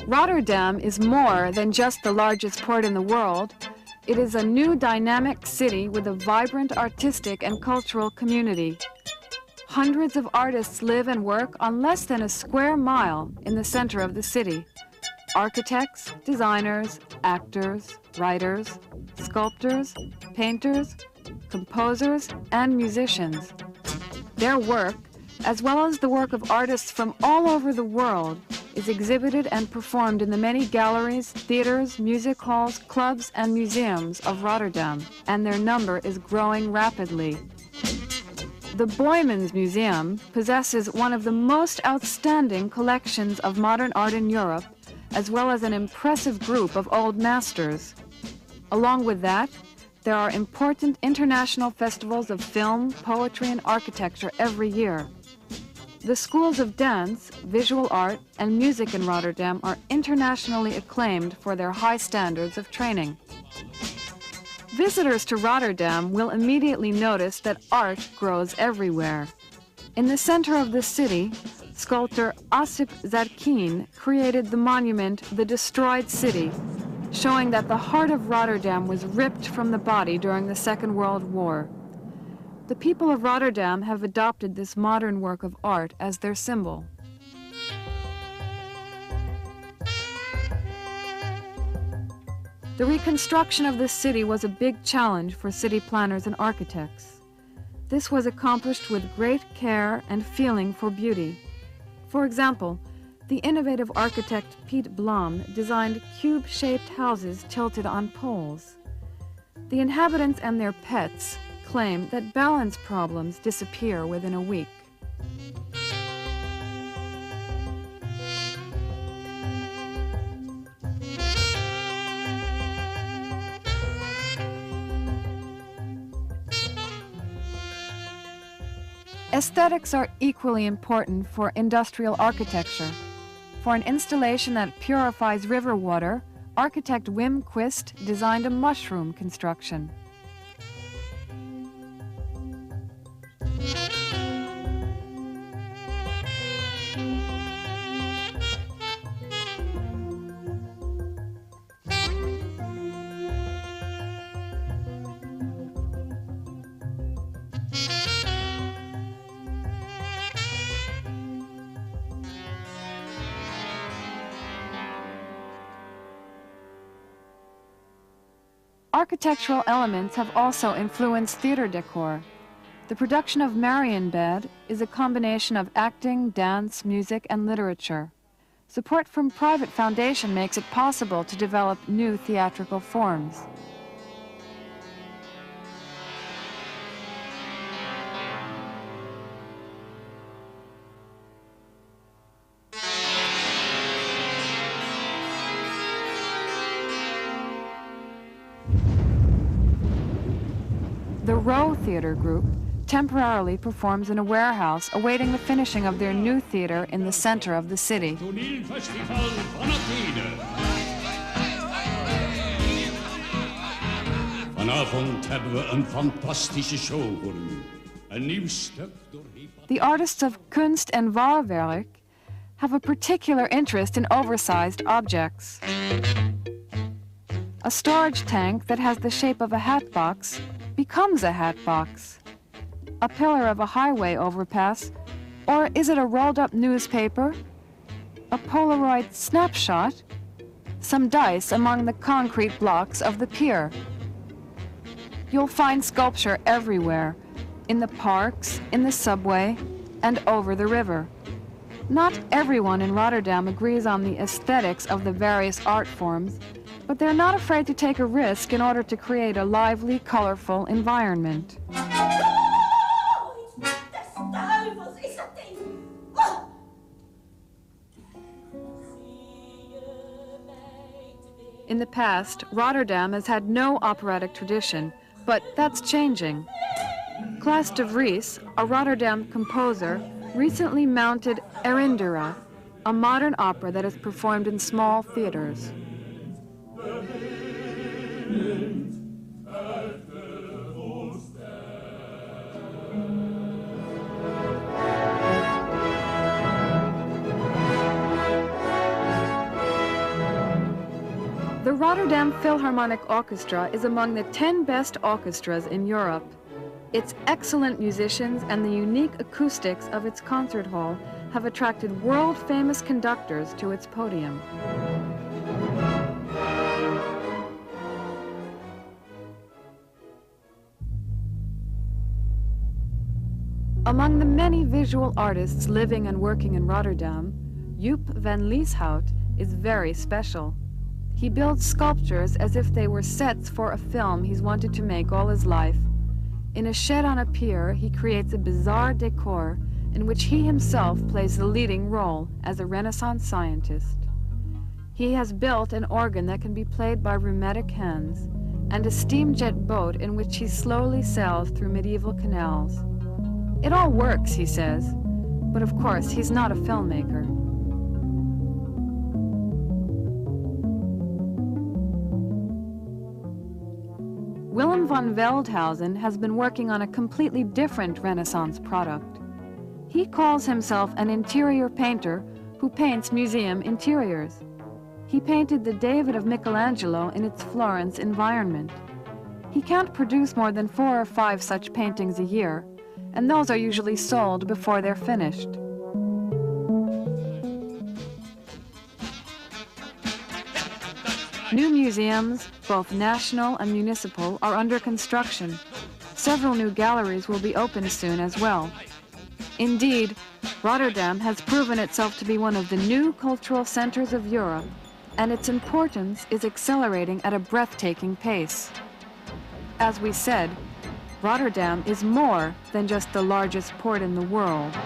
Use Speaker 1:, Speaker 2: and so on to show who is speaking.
Speaker 1: Rotterdam is more than just the largest port in the world. It is a new dynamic city with a vibrant artistic and cultural community. Hundreds of artists live and work on less than a square mile in the center of the city. Architects, designers, actors, writers, sculptors, painters, composers, and musicians. Their work, as well as the work of artists from all over the world, is exhibited and performed in the many galleries, theaters, music halls, clubs, and museums of Rotterdam, and their number is growing rapidly. The Boijmans Museum possesses one of the most outstanding collections of modern art in Europe, as well as an impressive group of old masters. Along with that, there are important international festivals of film, poetry, and architecture every year. The schools of dance, visual art, and music in Rotterdam are internationally acclaimed for their high standards of training. Visitors to Rotterdam will immediately notice that art grows everywhere. In the center of the city, sculptor Asip Zarkin created the monument The Destroyed City, showing that the heart of Rotterdam was ripped from the body during the Second World War. The people of Rotterdam have adopted this modern work of art as their symbol. The reconstruction of the city was a big challenge for city planners and architects. This was accomplished with great care and feeling for beauty. For example, the innovative architect Piet Blom designed cube-shaped houses tilted on poles. The inhabitants and their pets claim that balance problems disappear within a week. Aesthetics are equally important for industrial architecture. For an installation that purifies river water, architect Wim Quist designed a mushroom construction. Architectural elements have also influenced theater decor. The production of Marienbad is a combination of acting, dance, music, and literature. Support from private foundation makes it possible to develop new theatrical forms. The Row Theater Group temporarily performs in a warehouse awaiting the finishing of their new theater in the center of the city.
Speaker 2: Vanavond hebben we een fantastische show voor u. Een nieuw stuk door...
Speaker 1: The artists of Kunst en Waarwerk have a particular interest in oversized objects. A storage tank that has the shape of a hatbox becomes a hatbox. A pillar of a highway overpass, or is it a rolled-up newspaper? A Polaroid snapshot? Some dice among the concrete blocks of the pier. You'll find sculpture everywhere, in the parks, in the subway, and over the river. Not everyone in Rotterdam agrees on the aesthetics of the various art forms, but they're not afraid to take a risk in order to create a lively, colorful environment. In the past, Rotterdam has had no operatic tradition, but that's changing. Klaas de Vries, a Rotterdam composer, recently mounted Erindera, a modern opera that is performed in small theaters. The Rotterdam Philharmonic Orchestra is among the 10 best orchestras in Europe. Its excellent musicians and the unique acoustics of its concert hall have attracted world-famous conductors to its podium. Among the many visual artists living and working in Rotterdam, Joop van Lieshout is very special. He builds sculptures as if they were sets for a film he's wanted to make all his life. In a shed on a pier, he creates a bizarre decor in which he himself plays the leading role as a Renaissance scientist. He has built an organ that can be played by rheumatic hands and a steamjet boat in which he slowly sails through medieval canals. It all works, he says, but of course he's not a filmmaker. Willem van Veldhuizen has been working on a completely different Renaissance product. He calls himself an interior painter who paints museum interiors. He painted the David of Michelangelo in its Florence environment. He can't produce more than 4 or 5 such paintings a year, and those are usually sold before they're finished. New museums, both national and municipal, are under construction. Several new galleries will be opened soon as well. Indeed, Rotterdam has proven itself to be one of the new cultural centers of Europe, and its importance is accelerating at a breathtaking pace. As we said, Rotterdam is more than just the largest port in the world.